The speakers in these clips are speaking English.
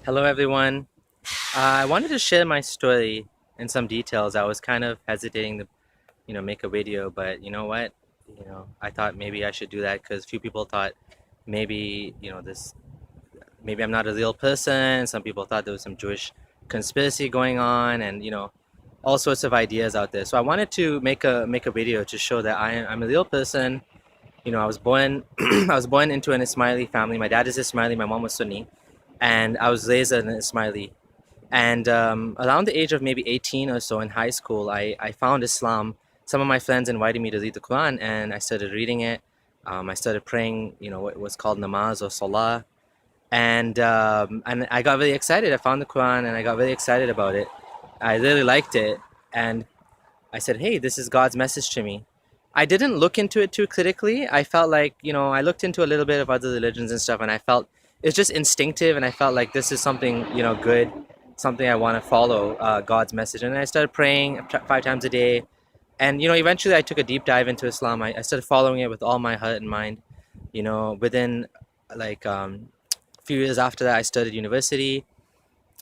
Hello, everyone. I wanted to share my story in some details. I was kind of hesitating to, make a video, but you know what? I thought maybe I should do that because few people thought maybe, maybe I'm not a real person. Some people thought there was some Jewish conspiracy going on, and all sorts of ideas out there. So I wanted to make a video to show that I'm a real person. I was born I was born into an Ismaili family. My dad is Ismaili, my mom was Sunni, and I was raised an Ismaili. And around the age of maybe 18 or so in high school, I found Islam. Some of my friends invited me to read the Quran, and I started reading it. I started praying, what was called namaz or salah. And I got really excited. I found the Quran, and I got really excited about it. I really liked it. And I said, hey, this is God's message to me. I didn't look into it too critically. I felt like, I looked into a little bit of other religions and stuff, and I felt it's just instinctive, and I felt like this is something, good, something I want to follow, God's message. And I started praying 5 times a day. And, eventually I took a deep dive into Islam. I started following it with all my heart and mind. Within like a few years after that, I studied university,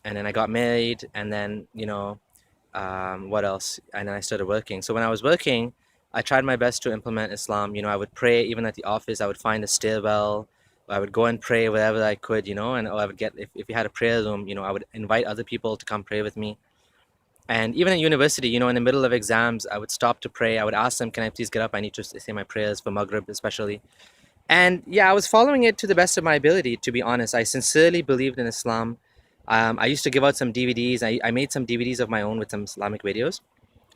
and then I got married, and then, what else? And then I started working. So when I was working, I tried my best to implement Islam. I would pray even at the office. I would find a stairwell. I would go and pray wherever I could, and I would get, if we had a prayer room, I would invite other people to come pray with me. And even in university, in the middle of exams, I would stop to pray. I would ask them, can I please get up? I need to say my prayers for Maghrib especially. And yeah, I was following it to the best of my ability, to be honest. I sincerely believed in Islam. I used to give out some DVDs. I made some DVDs of my own with some Islamic videos.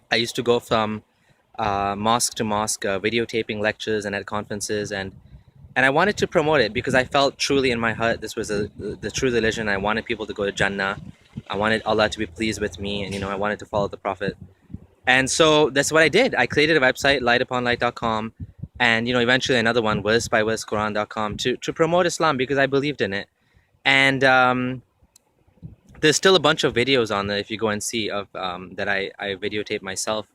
I used to go from mosque to mosque, videotaping lectures and at conferences, and I wanted to promote it because I felt truly in my heart this was the true religion. I wanted people to go to Jannah. I wanted Allah to be pleased with me, and I wanted to follow the Prophet. And so that's what I did. I created a website, lightuponlight.com, and eventually another one, versebyversequran.com, to promote Islam because I believed in it. And there's still a bunch of videos on there if you go and see of that I videotape myself,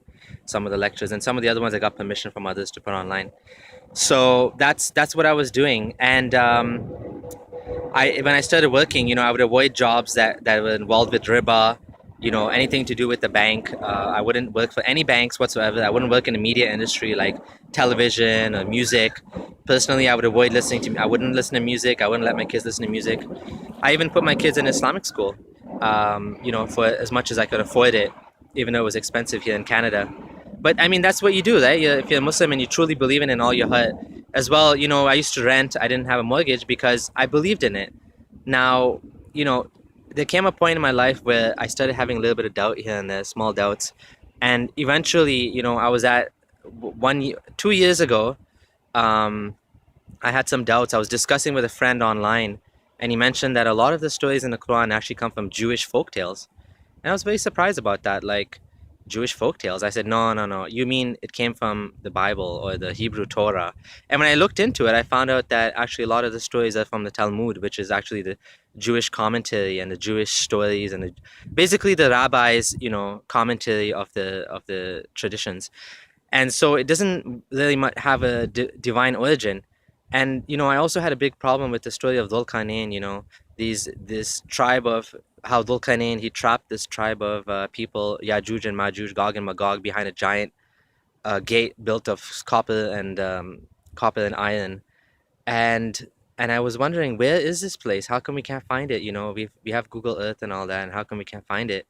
some of the lectures, and some of the other ones I got permission from others to put online. So that's what I was doing. And when I started working, I would avoid jobs that were involved with riba, anything to do with the bank. I wouldn't work for any banks whatsoever. I wouldn't work in the media industry like television or music. Personally, I would avoid I wouldn't listen to music. I wouldn't let my kids listen to music. I even put my kids in Islamic school, for as much as I could afford it, even though it was expensive here in Canada. But I mean, that's what you do, right? If you're a Muslim and you truly believe in it in all your heart, as well. I used to rent. I didn't have a mortgage because I believed in it. Now, you know, there came a point in my life where I started having a little bit of doubt here and there, small doubts, and eventually, I was at 2 years ago. Um, I had some doubts. I was discussing with a friend online, and he mentioned that a lot of the stories in the Quran actually come from Jewish folk tales. And I was very surprised about that, like Jewish folk tales. I said, no, no, no. You mean it came from the Bible or the Hebrew Torah? And when I looked into it, I found out that actually a lot of the stories are from the Talmud, which is actually the Jewish commentary and the Jewish stories and basically the rabbis, commentary of the traditions. And so it doesn't really have a divine origin. And I also had a big problem with the story of Dhul Qarnayn. This tribe of how Dhul Qarnayn, he trapped this tribe of people, Yajuj and Majuj, Gog and Magog, behind a giant gate built of copper and iron. And I was wondering, where is this place? How come we can't find it? We have Google Earth and all that, and how come we can't find it?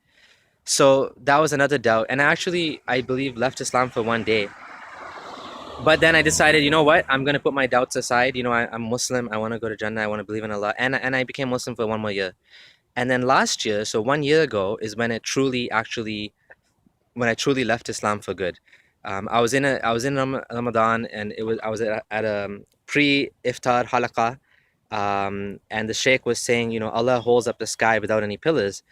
So that was another doubt. And I believe, left Islam for one day. But then I decided, you know what? I'm gonna put my doubts aside. I'm Muslim. I want to go to Jannah. I want to believe in Allah. And I became Muslim for one more year. And then last year, so 1 year ago, is when when I truly left Islam for good. I was in Ramadan, and I was at a pre-iftar halaqah, and the sheikh was saying, Allah holds up the sky without any pillars.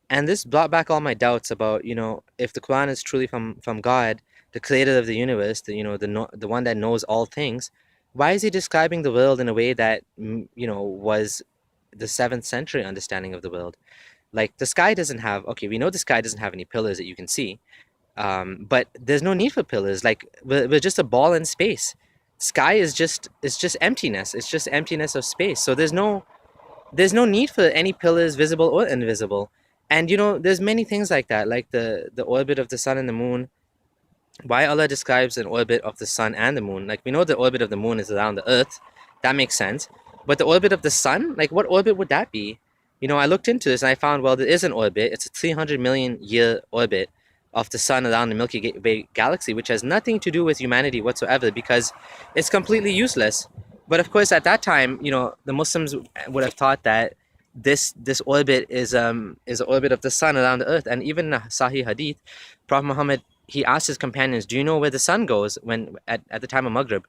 And this brought back all my doubts about, if the Quran is truly from God, the creator of the universe, the one that knows all things, why is he describing the world in a way that, was the 7th century understanding of the world? Like, the sky doesn't have, okay, we know the sky doesn't have any pillars that you can see, but there's no need for pillars. Like, we're just a ball in space. Sky is just, it's just emptiness. It's just emptiness of space. So there's no there's no need for any pillars, visible or invisible. And there's many things like that, like the orbit of the sun and the moon. Why Allah describes an orbit of the sun and the moon? Like, we know the orbit of the moon is around the earth. That makes sense. But the orbit of the sun, like, what orbit would that be? I looked into this and I found, well, there is an orbit. It's a 300 million year orbit of the sun around the Milky Way galaxy, which has nothing to do with humanity whatsoever, because it's completely useless. But of course, at that time, the Muslims would have thought that this orbit is an orbit of the sun around the earth. And even in Sahih Hadith, Prophet Muhammad, he asked his companions, do you know where the sun goes when at the time of Maghrib?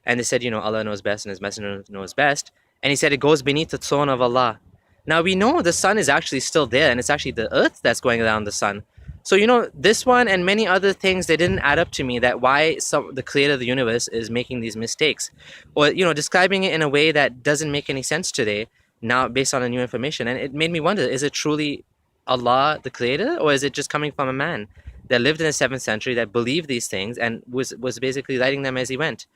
And they said, Allah knows best and his messenger knows best. And he said, it goes beneath the throne of Allah. Now we know the sun is actually still there, and it's actually the earth that's going around the sun. So this one and many other things, they didn't add up to me, that why the creator of the universe is making these mistakes, or describing it in a way that doesn't make any sense today, now based on the new information. And it made me wonder, is it truly Allah the creator, or is it just coming from a man that lived in the 7th century, that believed these things and was basically writing them as he went?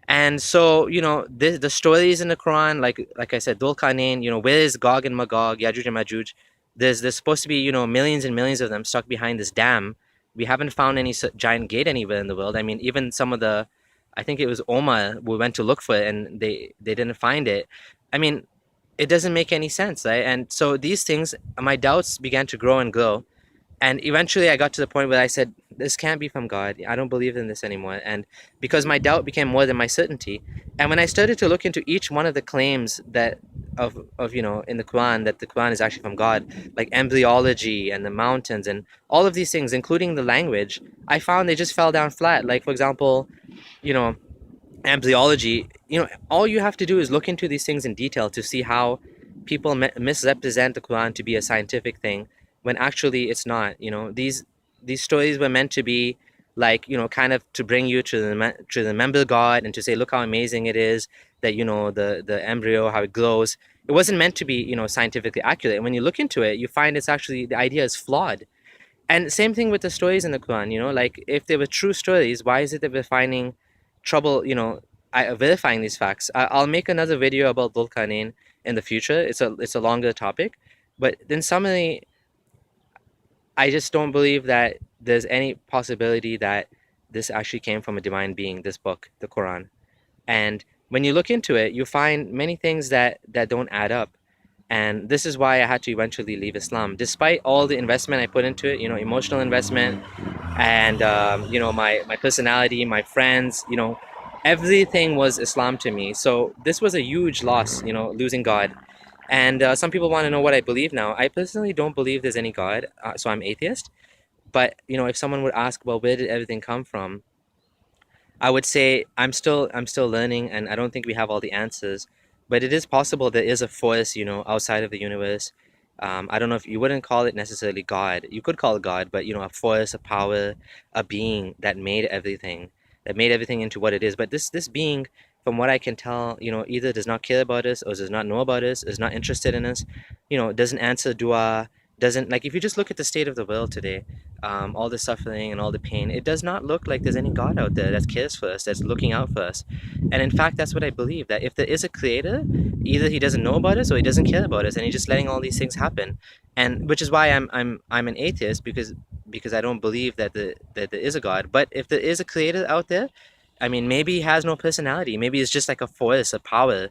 And so, the stories in the Quran, like I said, Dhul Qarnayn, where is Gog and Magog, Yajuj and Majuj? There's supposed to be, millions and millions of them stuck behind this dam. We haven't found any giant gate anywhere in the world. I mean, even some of I think it was Omar, we went to look for it and they didn't find it. I mean, it doesn't make any sense, right? And so these things, my doubts began to grow and grow. And eventually I got to the point where I said, this can't be from God. I don't believe in this anymore. And because my doubt became more than my certainty. And when I started to look into each one of the claims that of in the Quran, that the Quran is actually from God, like embryology and the mountains and all of these things, including the language, I found they just fell down flat. Like, for example, you know, embryology, all you have to do is look into these things in detail to see how people misrepresent the Quran to be a scientific thing, when actually it's not. These stories were meant to be like, kind of to bring you to remember God, and to say, look how amazing it is that, the embryo, how it glows. It wasn't meant to be, scientifically accurate. And when you look into it, you find it's actually, the idea is flawed. And same thing with the stories in the Quran, like, if they were true stories, why is it that we're finding trouble, verifying these facts? I'll make another video about Dhul Qarnayn in the future. It's a longer topic, but in summary, I just don't believe that there's any possibility that this actually came from a divine being, this book, the Quran. And when you look into it, you find many things that don't add up. And this is why I had to eventually leave Islam, despite all the investment I put into it, emotional investment, and my personality, my friends, everything was Islam to me. So this was a huge loss, losing God. And some people want to know what I believe now. I personally don't believe there's any God, so I'm atheist. But if someone would ask, well, where did everything come from? I would say I'm still learning, and I don't think we have all the answers. But it is possible there is a force, outside of the universe. I don't know, if you wouldn't call it necessarily God. You could call it God, but a force, a power, a being that made everything into what it is. But this being, from what I can tell, either does not care about us, or does not know about us, is not interested in us, doesn't answer dua, doesn't, like, if you just look at the state of the world today, all the suffering and all the pain, it does not look like there's any God out there that cares for us, that's looking out for us. And in fact, that's what I believe, that if there is a creator, either he doesn't know about us or he doesn't care about us, and he's just letting all these things happen. And which is why I'm an atheist, because I don't believe that there is a God. But if there is a creator out there, I mean, maybe he has no personality. Maybe it's just like a force, a power,